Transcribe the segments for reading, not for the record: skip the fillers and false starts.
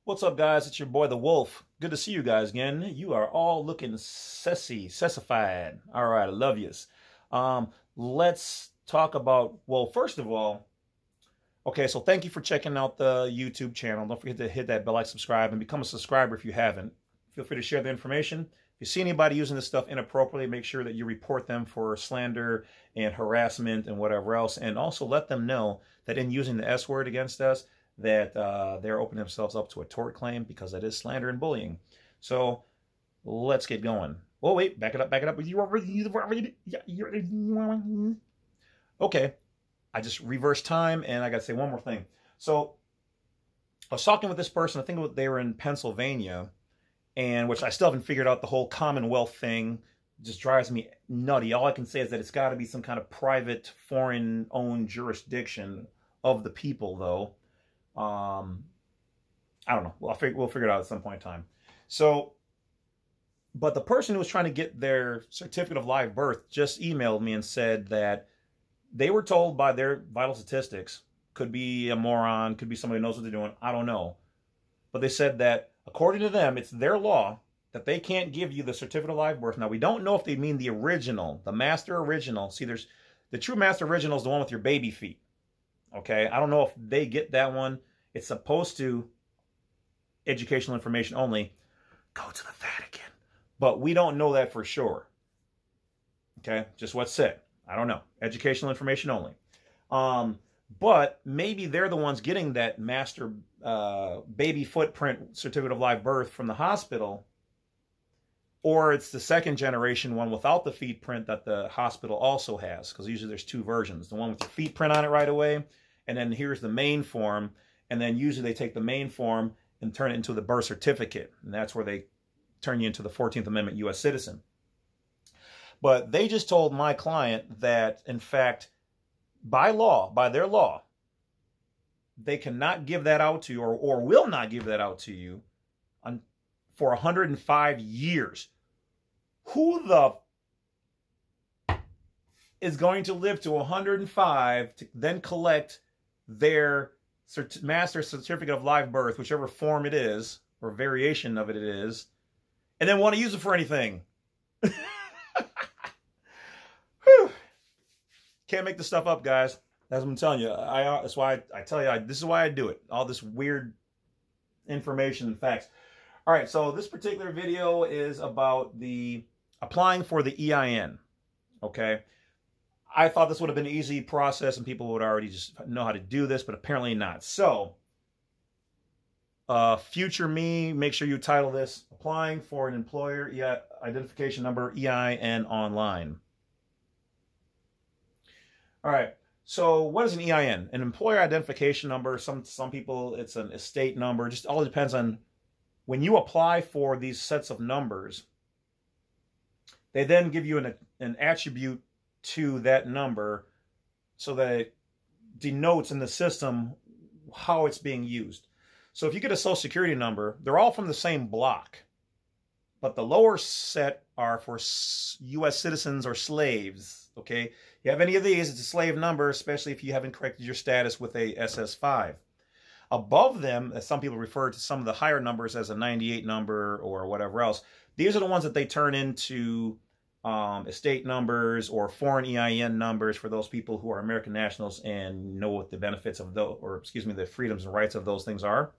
What's up, guys? It's your boy, the Wolf. Good to see you guys again. You are all looking sessified. All right, I love yous. Let's talk about, well, first of all, okay, so thank you for checking out the YouTube channel. Don't forget to hit that bell, like, subscribe, and become a subscriber if you haven't. Feel free to share the information. If you see anybody using this stuff inappropriately, make sure that you report them for slander and harassment and whatever else. And also let them know that in using the S word against us, that they're opening themselves up to a tort claim because that is slander and bullying. So let's get going. Oh, wait, back it up. Okay, I just reversed time, and I got to say one more thing. So I was talking with this person. I think they were in Pennsylvania, and which I still haven't figured out the whole Commonwealth thing. It just drives me nutty. All I can say is that it's got to be some kind of private, foreign-owned jurisdiction of the people, though. I don't know. We'll figure it out at some point in time. So, but the person who was trying to get their certificate of live birth just emailed me and said that they were told by their vital statistics, could be a moron, could be somebody who knows what they're doing, I don't know. But they said that according to them, it's their law that they can't give you the certificate of live birth. Now, we don't know if they mean the original, the master original. See, there's the true master original is the one with your baby feet. Okay, I don't know if they get that one. It's supposed to educational information only. Go to the Vatican. But we don't know that for sure. Okay, just what's said. I don't know. Educational information only. But maybe they're the ones getting that master baby footprint certificate of live birth from the hospital. Or it's the second generation one without the feet print that the hospital also has. Because usually there's two versions. The one with your feet print on it right away. And then here's the main form. And then usually they take the main form and turn it into the birth certificate. And that's where they turn you into the 14th Amendment U.S. citizen. But they just told my client that, in fact, by law, by their law, they cannot give that out to you or will not give that out to you for 105 years. Who the is going to live to 105 to then collect their master certificate of live birth, whichever form it is, or variation of it is, and then want to use it for anything? Can't make this stuff up, guys. That's what I'm telling you. That's why I tell you, this is why I do it. All this weird information and facts. All right, so this particular video is about the applying for the EIN, okay? I thought this would have been an easy process and people would already just know how to do this, but apparently not. So, future me, make sure you title this, Applying for an Employer Identification Number, EIN Online. All right, so what is an EIN? An Employer Identification Number, some people, it's an estate number, just all depends on when you apply for these sets of numbers, they then give you an attribute to that number so that it denotes in the system how it's being used. So if you get a Social Security number, they're all from the same block, but the lower set are for U.S. citizens or slaves, okay? You have any of these, it's a slave number, especially if you haven't corrected your status with a SS5. Above them, as some people refer to some of the higher numbers as a 98 number or whatever else, these are the ones that they turn into estate numbers or foreign EIN numbers for those people who are American nationals and know what the benefits of those, or excuse me, the freedoms and rights of those things are.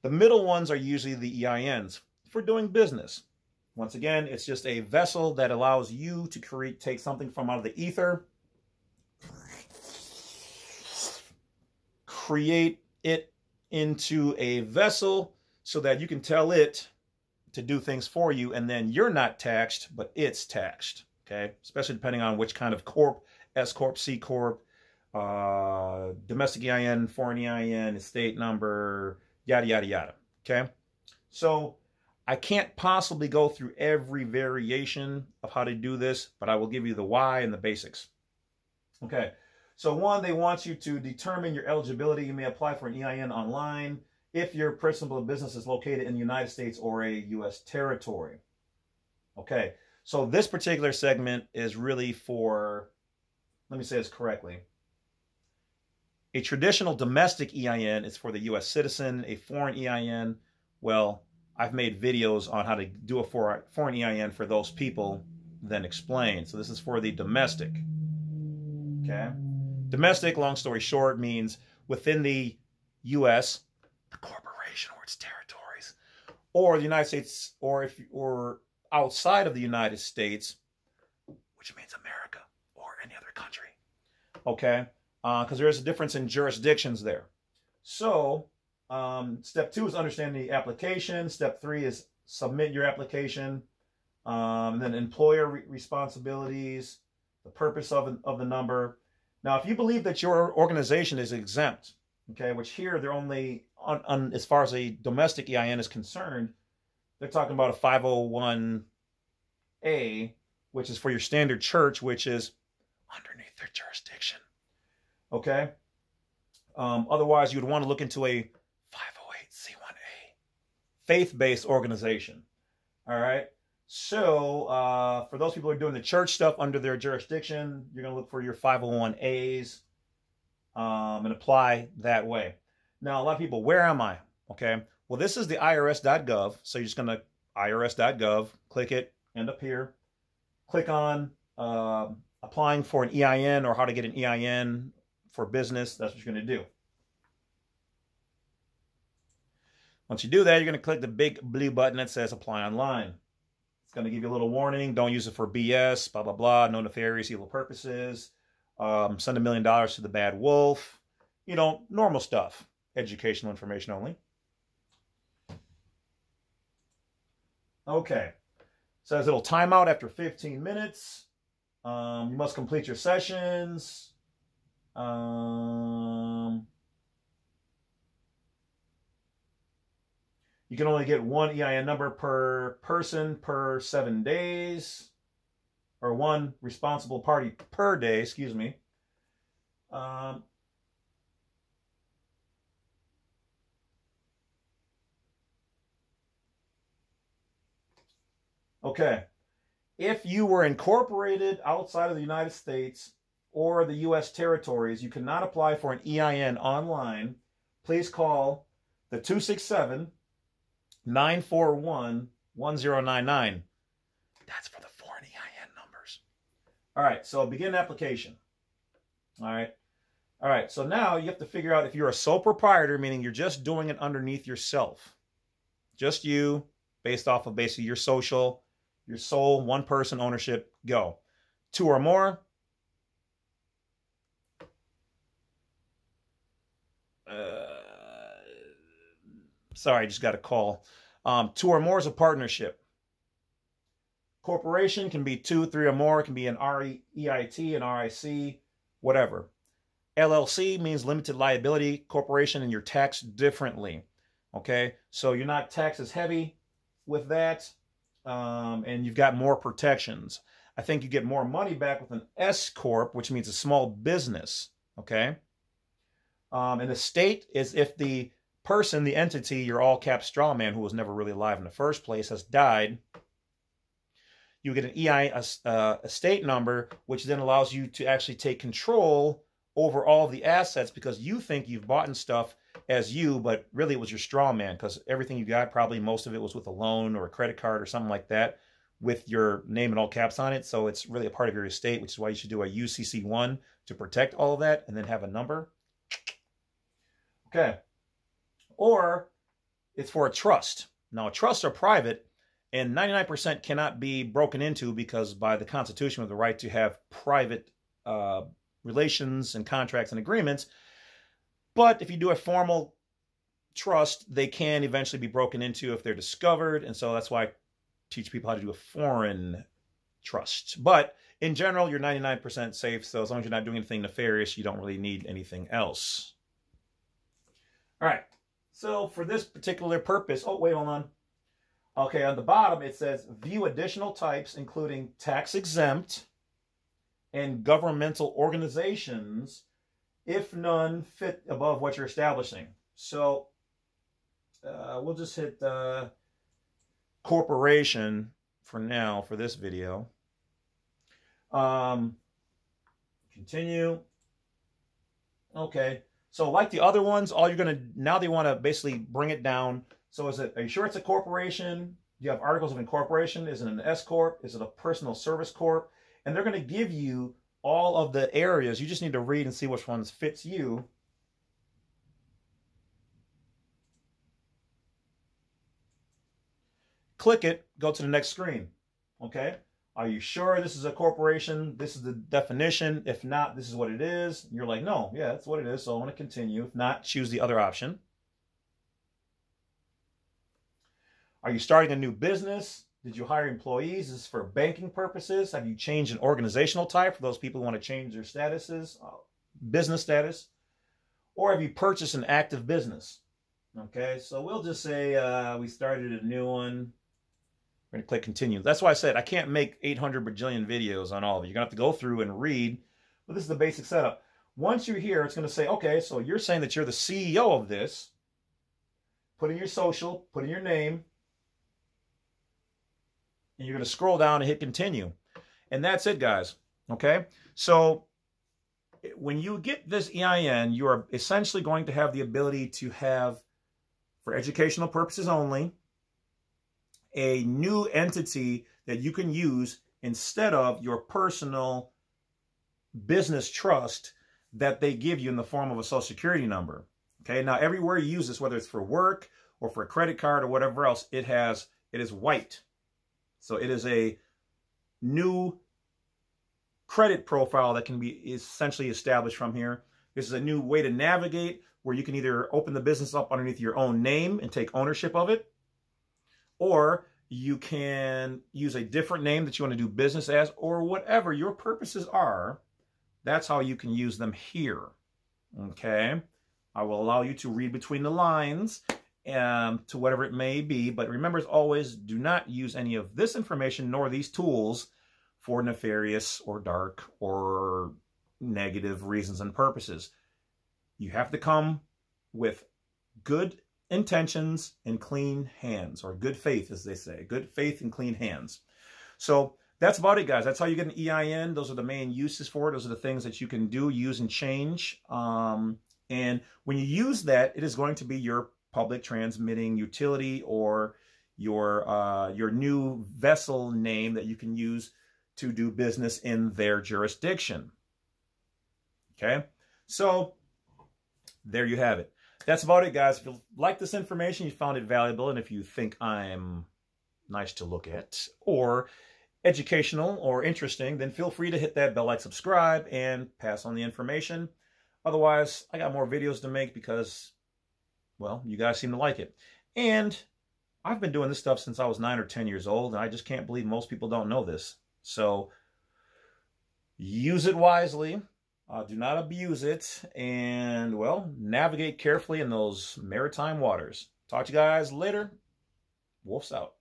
The middle ones are usually the EINs for doing business. Once again, it's just a vessel that allows you to take something from out of the ether, create it into a vessel so that you can tell it to do things for you, and then you're not taxed, but it's taxed, okay? Especially depending on which kind of corp, S corp, C corp, domestic EIN, foreign EIN, estate number, yada, yada, yada, okay? So I can't possibly go through every variation of how to do this, but I will give you the why and the basics. Okay, so one, they want you to determine your eligibility. You may apply for an EIN online if your principal business is located in the United States or a U.S. territory. Okay, so this particular segment is really for, let me say this correctly. A traditional domestic EIN is for the U.S. citizen. A foreign EIN, well, I've made videos on how to do a foreign EIN for those people, then explain. So this is for the domestic. Okay? Domestic, long story short, means within the U.S., the corporation or its territories, or the United States, or outside of the United States, which means America or any other country. Okay? Because there is a difference in jurisdictions there. So, step 2 is understand the application. Step 3 is submit your application. And then employer responsibilities, the purpose of the number. Now, if you believe that your organization is exempt, okay, which here they're only, as far as a domestic EIN is concerned, they're talking about a 501A, which is for your standard church, which is underneath their jurisdiction. Okay? Otherwise, you would want to look into a 508C1A, faith-based organization. All right? So, for those people who are doing the church stuff under their jurisdiction, you're going to look for your 501As and apply that way. Now, a lot of people, where am I? Okay? Well, this is the IRS.GOV. So, you're just going to IRS.GOV, click it, end up here. Click on applying for an EIN or how to get an EIN for business. That's what you're going to do. Once you do that, you're going to click the big blue button that says apply online. It's going to give you a little warning. Don't use it for BS, blah, blah, blah. No nefarious evil purposes. Send $1 million to the Badwolf. You know, normal stuff. Educational information only. Okay. Says it'll time out after 15 minutes. You must complete your sessions. You can only get one EIN number per person per 7 days, or one responsible party per day, excuse me. Okay. If you were incorporated outside of the United States or the U.S. territories, you cannot apply for an EIN online. Please call the 267-941-1099. That's for the foreign EIN numbers. All right, so begin application. All right. All right, so now you have to figure out if you're a sole proprietor, meaning you're just doing it underneath yourself. Just you, based off of basically your social, your sole, one person ownership, go. 2 or more. Sorry, I just got a call. 2 or more is a partnership. Corporation can be 2, 3 or more. It can be an REIT, an RIC, whatever. LLC means limited liability corporation, and you're taxed differently. Okay, so you're not taxed as heavy with that, and you've got more protections. I think you get more money back with an S corp, which means a small business. Okay, and the state is if the person, the entity, your all cap straw man who was never really alive in the first place has died. You get an EIN, a state number, which then allows you to actually take control over all of the assets because you think you've bought and stuff as you, but really it was your straw man because everything you got, probably most of it was with a loan or a credit card or something like that with your name in all caps on it. So it's really a part of your estate, which is why you should do a UCC1 to protect all of that and then have a number. Okay. Or it's for a trust. Now, trusts are private, and 99% cannot be broken into because by the Constitution we have the right to have private relations and contracts and agreements. But if you do a formal trust, they can eventually be broken into if they're discovered. And so that's why I teach people how to do a foreign trust. But in general, you're 99% safe. So as long as you're not doing anything nefarious, you don't really need anything else. All right. So for this particular purpose, oh, wait, hold on. Okay, on the bottom, it says view additional types, including tax exempt and governmental organizations, if none fit above what you're establishing. So we'll just hit corporation for now for this video. Continue. Okay. So like the other ones, all you're going to, now they want to basically bring it down. So are you sure it's a corporation? Do you have articles of incorporation? Is it an S Corp? Is it a personal service corp? And they're going to give you all of the areas. You just need to read and see which ones fits you. Click it, go to the next screen. Okay? Are you sure this is a corporation? This is the definition. If not, this is what it is. You're like, no, yeah, that's what it is. So I want to continue. If not, choose the other option. Are you starting a new business? Did you hire employees? Is this for banking purposes? Have you changed an organizational type for those people who want to change their statuses, business status? Or have you purchased an active business? Okay, so we'll just say we started a new one. We're going to click continue. That's why I said I can't make 800 bajillion videos on all of it. You're going to have to go through and read. But this is the basic setup. Once you're here, it's going to say, okay, so you're saying that you're the CEO of this. Put in your social, put in your name. And you're going to scroll down and hit continue. And that's it, guys. Okay? So when you get this EIN, you are essentially going to have the ability to have, for educational purposes only, a new entity that you can use instead of your personal business trust that they give you in the form of a social security number. Okay, now everywhere you use this, whether it's for work or for a credit card or whatever else, it is white. So it is a new credit profile that can be essentially established from here. This is a new way to navigate where you can either open the business up underneath your own name and take ownership of it, or you can use a different name that you want to do business as, or whatever your purposes are. That's how you can use them here. Okay? I will allow you to read between the lines to whatever it may be. But remember, as always, do not use any of this information nor these tools for nefarious or dark or negative reasons and purposes. You have to come with good intentions and clean hands, or good faith, as they say. Good faith and clean hands. So that's about it, guys. That's how you get an EIN. Those are the main uses for it. Those are the things that you can do, use, and change. And when you use that, it is going to be your public transmitting utility or your new vessel name that you can use to do business in their jurisdiction. Okay? So there you have it. That's about it, guys. If you like this information, you found it valuable, and if you think I'm nice to look at or educational or interesting, then feel free to hit that bell, like, subscribe, and pass on the information. Otherwise, I got more videos to make because, well, you guys seem to like it. And I've been doing this stuff since I was 9 or 10 years old, and I just can't believe most people don't know this. So use it wisely. Do not abuse it. And, well, navigate carefully in those maritime waters. Talk to you guys later. Wolf's out.